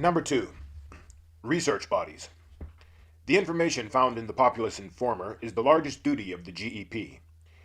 Number 2. Research bodies. The information found in the Populus Informer is the largest duty of the GEP.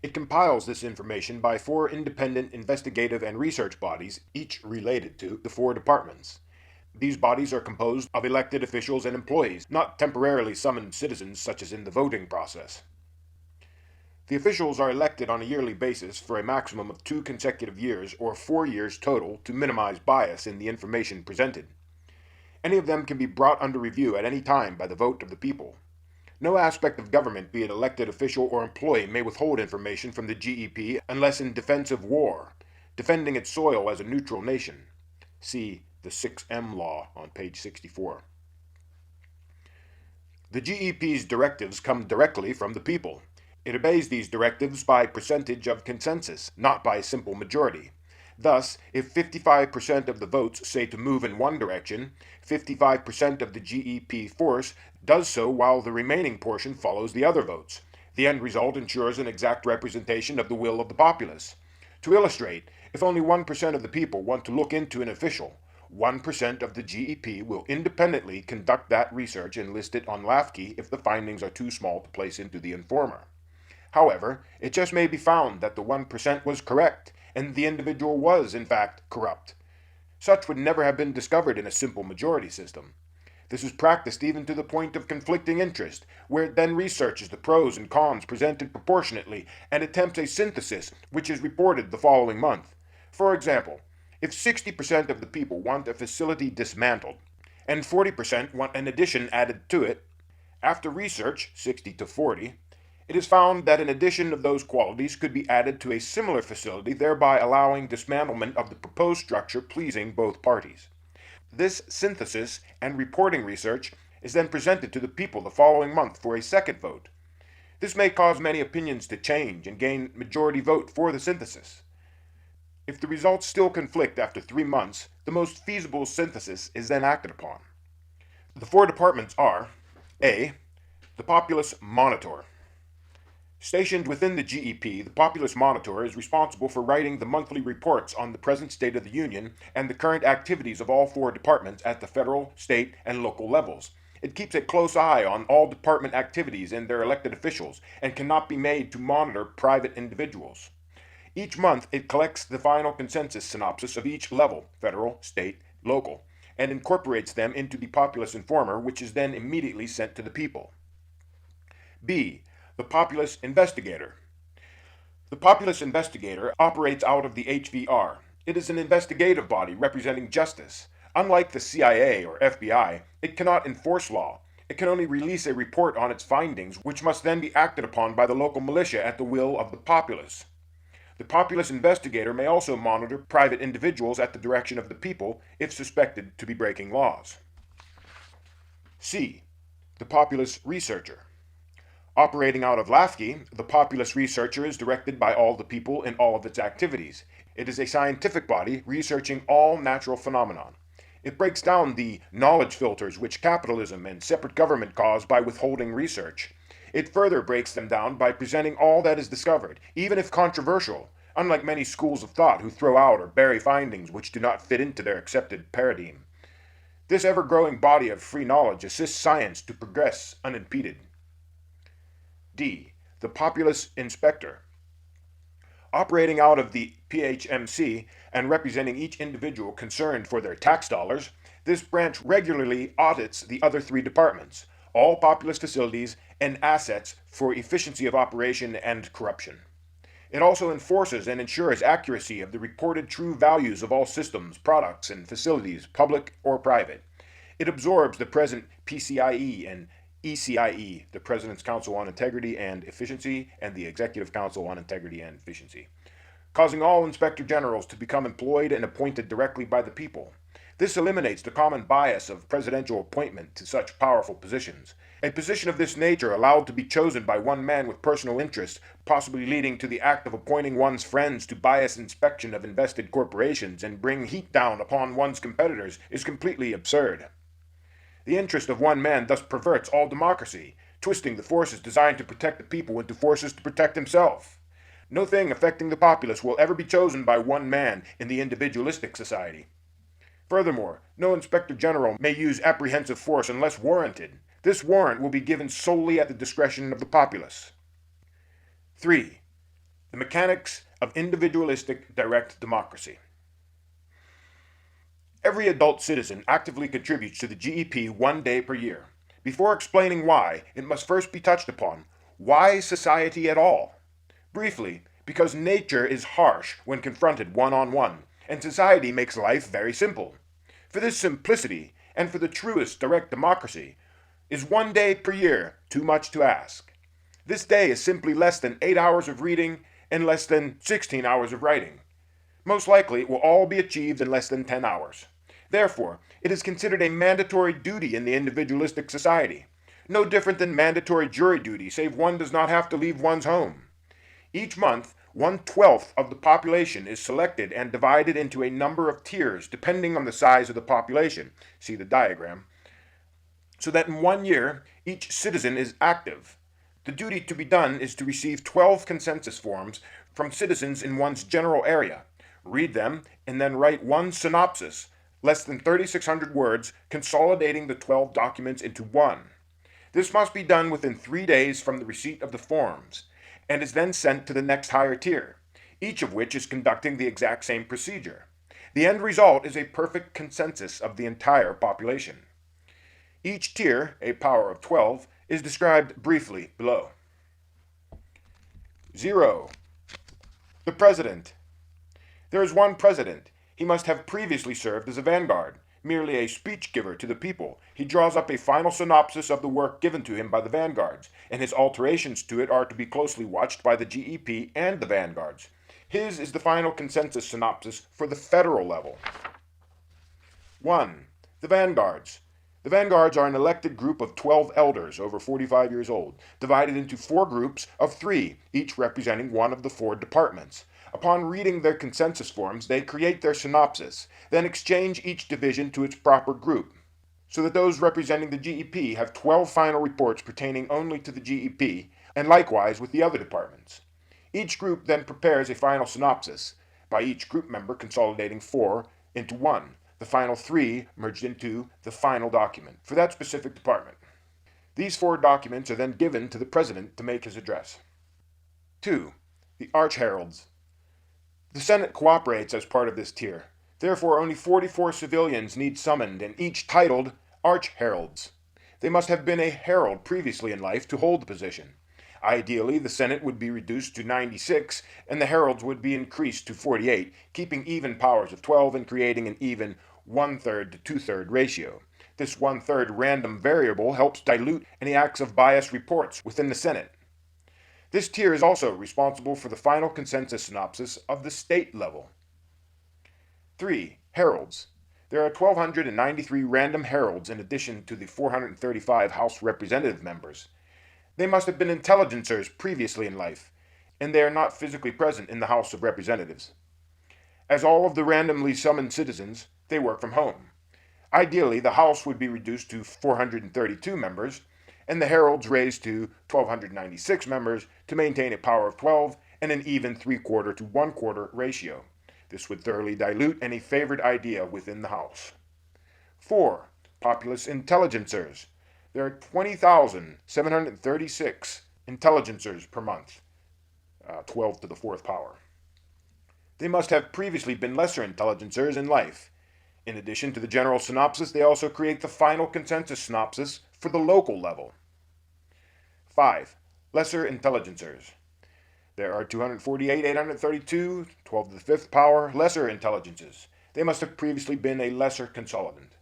It compiles this information by 4 independent investigative and research bodies, each related to the 4 departments. These bodies are composed of elected officials and employees, not temporarily summoned citizens such as in the voting process. The officials are elected on a yearly basis for a maximum of 2 consecutive years or 4 years total to minimize bias in the information presented. Any of them can be brought under review at any time by the vote of the people. No aspect of government, be it elected official or employee, may withhold information from the GEP unless in defense of war, defending its soil as a neutral nation. See the 6M Law on page 64. The GEP's directives come directly from the people. It obeys these directives by percentage of consensus, not by simple majority. Thus, if 55% of the votes say to move in one direction, 55% of the GEP force does so while the remaining portion follows the other votes. The end result ensures an exact representation of the will of the populace. To illustrate, if only 1% of the people want to look into an official, 1% of the GEP will independently conduct that research and list it on LAFKI if the findings are too small to place into the Informer. However, it just may be found that the 1% was correct, and the individual was, in fact, corrupt. Such would never have been discovered in a simple majority system. This is practiced even to the point of conflicting interest, where it then researches the pros and cons presented proportionately and attempts a synthesis which is reported the following month. For example, if 60% of the people want a facility dismantled, and 40% want an addition added to it, after research, 60 to 40, it is found that an addition of those qualities could be added to a similar facility, thereby allowing dismantlement of the proposed structure pleasing both parties. This synthesis and reporting research is then presented to the people the following month for a second vote. This may cause many opinions to change and gain majority vote for the synthesis. If the results still conflict after 3 months, the most feasible synthesis is then acted upon. The 4 departments are: A. The Populus Monitor. Stationed within the GEP, the Populus Monitor is responsible for writing the monthly reports on the present state of the Union and the current activities of all 4 departments at the federal, state, and local levels. It keeps a close eye on all department activities and their elected officials, and cannot be made to monitor private individuals. Each month, it collects the final consensus synopsis of each level, federal, state, local, and incorporates them into the Populus Informer, which is then immediately sent to the people. B. The Populus Investigator. The Populus Investigator operates out of the HVR. It is an investigative body representing justice. Unlike the CIA or FBI, it cannot enforce law. It can only release a report on its findings, which must then be acted upon by the local militia at the will of the populace. The Populus Investigator may also monitor private individuals at the direction of the people if suspected to be breaking laws. C. The Populus Researcher. Operating out of LAFKI, the Populus Researcher is directed by all the people in all of its activities. It is a scientific body researching all natural phenomena. It breaks down the knowledge filters which capitalism and separate government cause by withholding research. It further breaks them down by presenting all that is discovered, even if controversial, unlike many schools of thought who throw out or bury findings which do not fit into their accepted paradigm. This ever-growing body of free knowledge assists science to progress unimpeded. D. The Populus Inspector. Operating out of the PHMC and representing each individual concerned for their tax dollars, this branch regularly audits the other 3 departments, all populous facilities and assets for efficiency of operation and corruption. It also enforces and ensures accuracy of the reported true values of all systems, products, and facilities, public or private. It absorbs the present PCIE and ECIE, the President's Council on Integrity and Efficiency, and the Executive Council on Integrity and Efficiency, causing all Inspector Generals to become employed and appointed directly by the people. This eliminates the common bias of presidential appointment to such powerful positions. A position of this nature allowed to be chosen by one man with personal interest, possibly leading to the act of appointing one's friends to bias inspection of invested corporations and bring heat down upon one's competitors, is completely absurd. The interest of one man thus perverts all democracy, twisting the forces designed to protect the people into forces to protect himself. No thing affecting the populace will ever be chosen by one man in the individualistic society. Furthermore, no Inspector General may use apprehensive force unless warranted. This warrant will be given solely at the discretion of the populace. 3. The mechanics of individualistic direct democracy. Every adult citizen actively contributes to the GEP 1 day per year. Before explaining why, it must first be touched upon. Why society at all? Briefly, because nature is harsh when confronted one-on-one, and society makes life very simple. For this simplicity, and for the truest direct democracy, is 1 day per year too much to ask? This day is simply less than 8 hours of reading and less than 16 hours of writing. Most likely, it will all be achieved in less than 10 hours. Therefore, it is considered a mandatory duty in the individualistic society, no different than mandatory jury duty, save one does not have to leave one's home. Each month, 1/12 of the population is selected and divided into a number of tiers depending on the size of the population, see the diagram, so that in 1 year, each citizen is active. The duty to be done is to receive 12 consensus forms from citizens in one's general area, read them, and then write one synopsis, less than 3,600 words, consolidating the 12 documents into one. This must be done within 3 days from the receipt of the forms, and is then sent to the next higher tier, each of which is conducting the exact same procedure. The end result is a perfect consensus of the entire population. Each tier, a power of 12, is described briefly below. 0. The President. There is one President. He must have previously served as a vanguard, merely a speech giver to the people. He draws up a final synopsis of the work given to him by the vanguards, and his alterations to it are to be closely watched by the GEP and the vanguards. His is the final consensus synopsis for the federal level. 1. The vanguards. The vanguards are an elected group of 12 elders over 45 years old, divided into 4 groups of 3, each representing one of the 4 departments. Upon reading their consensus forms, they create their synopsis, then exchange each division to its proper group, so that those representing the GEP have 12 final reports pertaining only to the GEP, and likewise with the other departments. Each group then prepares a final synopsis, by each group member consolidating 4 into 1, the final 3 merged into the final document for that specific department. These 4 documents are then given to the President to make his address. 2. The Arch-Heralds. The Senate cooperates as part of this tier. Therefore, only 44 civilians need summoned, and each titled Arch-Heralds. They must have been a herald previously in life to hold the position. Ideally, the Senate would be reduced to 96, and the heralds would be increased to 48, keeping even powers of 12 and creating an even 1/3 to 2/3 ratio. This 1/3 random variable helps dilute any acts of bias reports within the Senate. This tier is also responsible for the final consensus synopsis of the state level. 3. Heralds. There are 1,293 random heralds in addition to the 435 House Representative members. They must have been intelligencers previously in life, and they are not physically present in the House of Representatives. As all of the randomly summoned citizens, they work from home. Ideally, the House would be reduced to 432 members, and the heralds raised to 1,296 members to maintain a power of 12 and an even 3/4 to 1/4 ratio. This would thoroughly dilute any favored idea within the House. 4. Populus intelligencers. There are 20,736 intelligencers per month, 12 to the 4th power. They must have previously been lesser intelligencers in life. In addition to the general synopsis, they also create the final consensus synopsis for the local level. 5. Lesser intelligencers. There are 248,832, 12 to the 5th power, lesser intelligences. They must have previously been a lesser consolidant.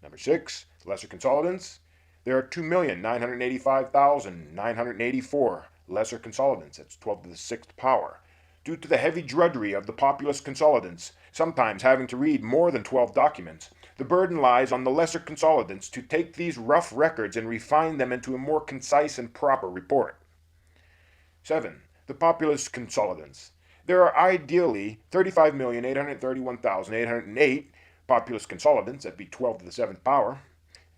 Number 6. Lesser consolidants. There are 2,985,984 lesser consolidants. That's 12 to the 6th power. Due to the heavy drudgery of the populous consolidants, sometimes having to read more than 12 documents, the burden lies on the lesser consolidants to take these rough records and refine them into a more concise and proper report. 7. The populous consolidants. There are ideally 35,831,808 populous consolidants, that'd be 12 to the 7th power.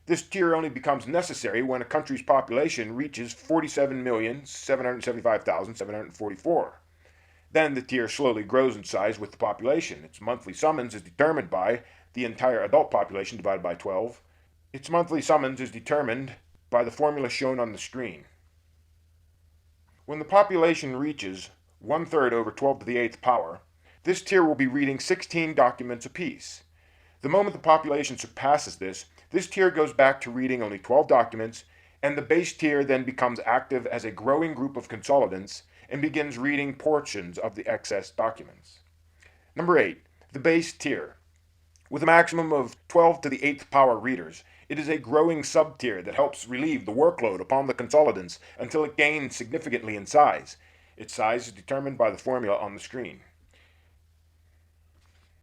This tier only becomes necessary when a country's population reaches 47,775,744. Then the tier slowly grows in size with the population. Its monthly summons is determined by the entire adult population divided by 12, its monthly summons is determined by the formula shown on the screen. When the population reaches 1/3 over 12 to the 8th power, this tier will be reading 16 documents apiece. The moment the population surpasses this tier goes back to reading only 12 documents, and the base tier then becomes active as a growing group of consolidants and begins reading portions of the excess documents. Number 8, the base tier. With a maximum of 12 to the 8th power readers, it is a growing sub-tier that helps relieve the workload upon the consolidants until it gains significantly in size. Its size is determined by the formula on the screen.